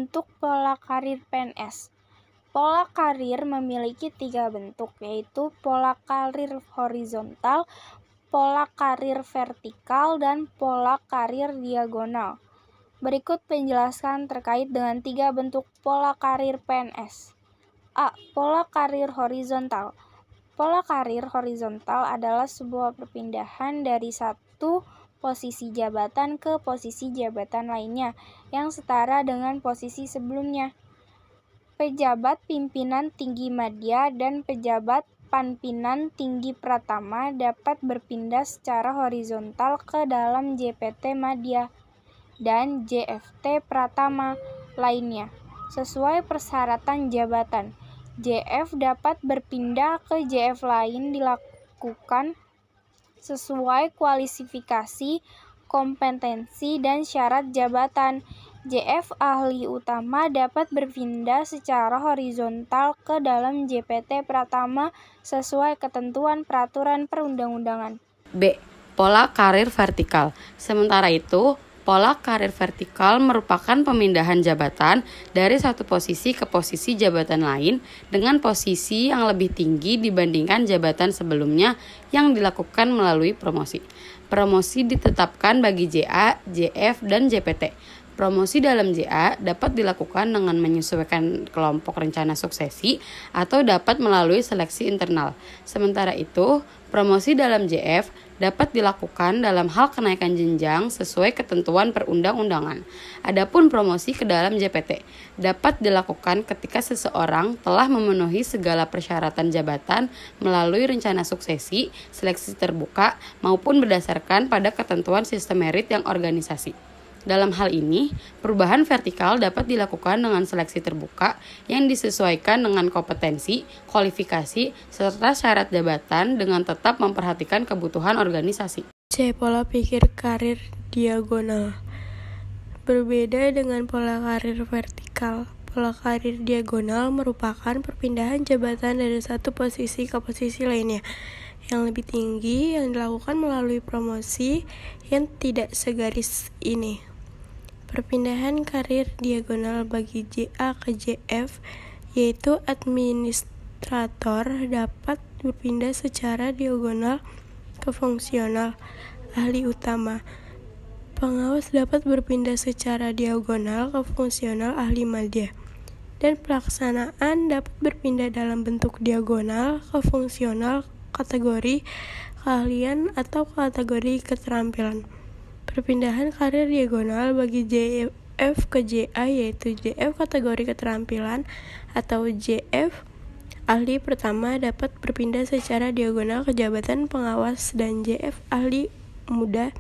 Bentuk pola karir PNS. Pola karir memiliki 3 bentuk, yaitu pola karir horizontal, pola karir vertikal, dan pola karir diagonal. Berikut penjelasan terkait dengan 3 bentuk pola karir PNS. A. Pola karir horizontal. Pola karir horizontal adalah sebuah perpindahan dari satu posisi jabatan ke posisi jabatan lainnya yang setara dengan posisi sebelumnya. Pejabat pimpinan tinggi madya dan pejabat pimpinan tinggi pratama dapat berpindah secara horizontal ke dalam JPT madya dan JFT pratama lainnya sesuai persyaratan jabatan. JF dapat berpindah ke JF lain dilakukan sesuai kualifikasi, kompetensi, dan syarat jabatan. JF ahli utama dapat berpindah secara horizontal ke dalam JPT pratama sesuai ketentuan peraturan perundang-undangan. B. Pola karir vertikal. Sementara itu, pola karir vertikal merupakan pemindahan jabatan dari satu posisi ke posisi jabatan lain dengan posisi yang lebih tinggi dibandingkan jabatan sebelumnya yang dilakukan melalui promosi. Promosi ditetapkan bagi JA, JF, dan JPT. Promosi dalam JA dapat dilakukan dengan menyesuaikan kelompok rencana suksesi atau dapat melalui seleksi internal. Sementara itu, promosi dalam JF dapat dilakukan dalam hal kenaikan jenjang sesuai ketentuan perundang-undangan. Adapun promosi ke dalam JPT dapat dilakukan ketika seseorang telah memenuhi segala persyaratan jabatan melalui rencana suksesi, seleksi terbuka, maupun berdasarkan pada ketentuan sistem merit yang organisasi. Dalam hal ini, perubahan vertikal dapat dilakukan dengan seleksi terbuka yang disesuaikan dengan kompetensi, kualifikasi, serta syarat jabatan dengan tetap memperhatikan kebutuhan organisasi. C. Pola pikir karir diagonal. Berbeda dengan pola karir vertikal, pola karir diagonal merupakan perpindahan jabatan dari satu posisi ke posisi lainnya yang lebih tinggi yang dilakukan melalui promosi yang tidak segaris ini. Perpindahan karir diagonal bagi JA ke JF, yaitu administrator dapat berpindah secara diagonal ke fungsional ahli utama. Pengawas dapat berpindah secara diagonal ke fungsional ahli madya. Dan pelaksanaan dapat berpindah dalam bentuk diagonal ke fungsional kategori keahlian atau kategori keterampilan. Perpindahan karir diagonal bagi JF ke JA, yaitu JF kategori keterampilan atau JF ahli pertama dapat berpindah secara diagonal ke jabatan pengawas, dan JF ahli muda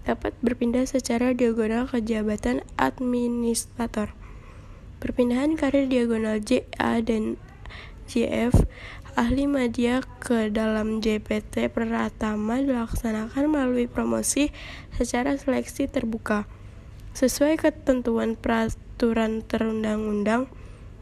dapat berpindah secara diagonal ke jabatan administrator. Perpindahan karir diagonal JA dan JF ahli madya ke dalam JPT pratama dilaksanakan melalui promosi secara seleksi terbuka sesuai ketentuan peraturan perundang-undang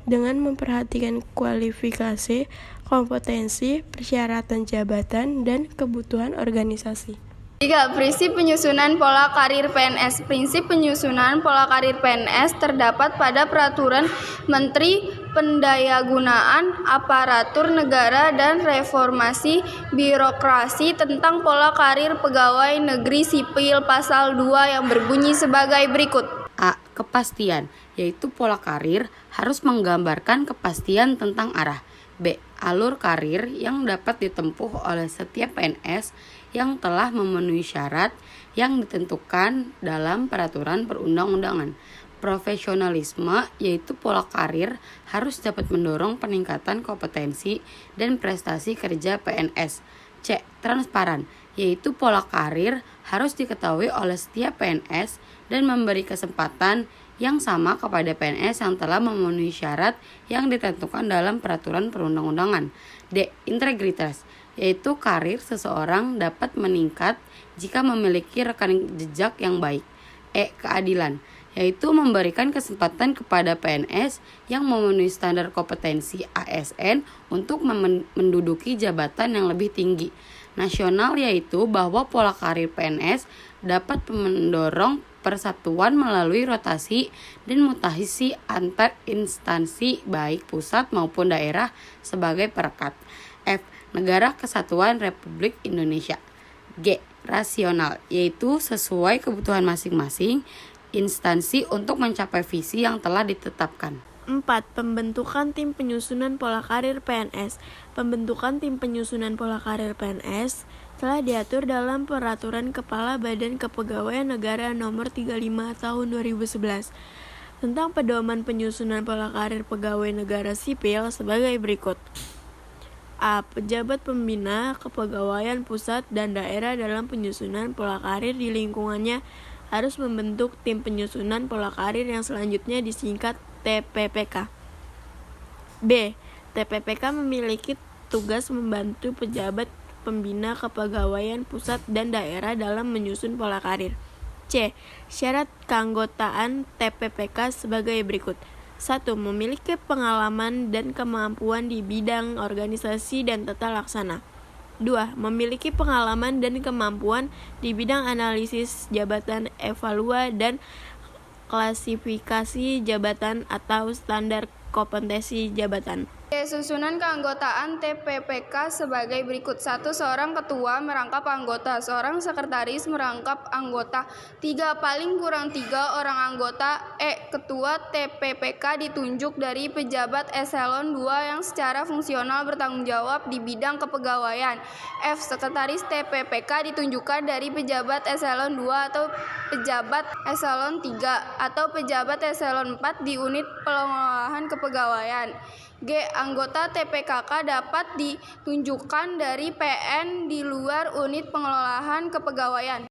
dengan memperhatikan kualifikasi, kompetensi, persyaratan jabatan, dan kebutuhan organisasi. 3. Prinsip penyusunan pola karir PNS. Prinsip penyusunan pola karir PNS terdapat pada Peraturan Menteri Pendayagunaan Aparatur Negara dan Reformasi Birokrasi tentang Pola Karir Pegawai Negeri Sipil Pasal 2 yang berbunyi sebagai berikut. A. Kepastian, yaitu pola karir harus menggambarkan kepastian tentang arah. B. Alur karir yang dapat ditempuh oleh setiap PNS yang telah memenuhi syarat yang ditentukan dalam peraturan perundang-undangan. Profesionalisme, yaitu pola karir harus dapat mendorong peningkatan kompetensi dan prestasi kerja PNS. C. Transparan, yaitu pola karir harus diketahui oleh setiap PNS dan memberi kesempatan yang sama kepada PNS yang telah memenuhi syarat yang ditentukan dalam peraturan perundang-undangan. D. Integritas, yaitu karir seseorang dapat meningkat jika memiliki rekam jejak yang baik. E. Keadilan, yaitu memberikan kesempatan kepada PNS yang memenuhi standar kompetensi ASN untuk menduduki jabatan yang lebih tinggi. Nasional, yaitu bahwa pola karir PNS dapat mendorong persatuan melalui rotasi dan mutasi antar instansi baik pusat maupun daerah sebagai perekat. F. Negara Kesatuan Republik Indonesia. G. Rasional, yaitu sesuai kebutuhan masing-masing instansi untuk mencapai visi yang telah ditetapkan. 4. Pembentukan tim penyusunan pola karir PNS. Pembentukan tim penyusunan pola karir PNS telah diatur dalam Peraturan Kepala Badan Kepegawaian Negara Nomor 35 Tahun 2011 tentang pedoman penyusunan pola karir pegawai negara sipil sebagai berikut. A. Pejabat pembina kepegawaian pusat dan daerah dalam penyusunan pola karir di lingkungannya harus membentuk tim penyusunan pola karir yang selanjutnya disingkat TPPK. B. TPPK memiliki tugas membantu pejabat pembina kepegawaian pusat dan daerah dalam menyusun pola karir. C. Syarat keanggotaan TPPK sebagai berikut. 1. Memiliki pengalaman dan kemampuan di bidang organisasi dan tata laksana. 2. Memiliki pengalaman dan kemampuan di bidang analisis jabatan, evalua dan klasifikasi jabatan atau standar kompetensi jabatan. Susunan keanggotaan TPPK sebagai berikut. 1. Seorang ketua merangkap anggota. Seorang sekretaris merangkap anggota. 3. Paling kurang 3 orang anggota. E. Ketua TPPK ditunjuk dari pejabat eselon 2 yang secara fungsional bertanggung jawab di bidang kepegawaian. F. Sekretaris TPPK ditunjukkan dari pejabat eselon 2 atau pejabat eselon 3 atau pejabat eselon 4 di unit pengelolaan kepegawaian. G. Anggota TPKK dapat ditunjukkan dari PN di luar unit pengelolaan kepegawaian.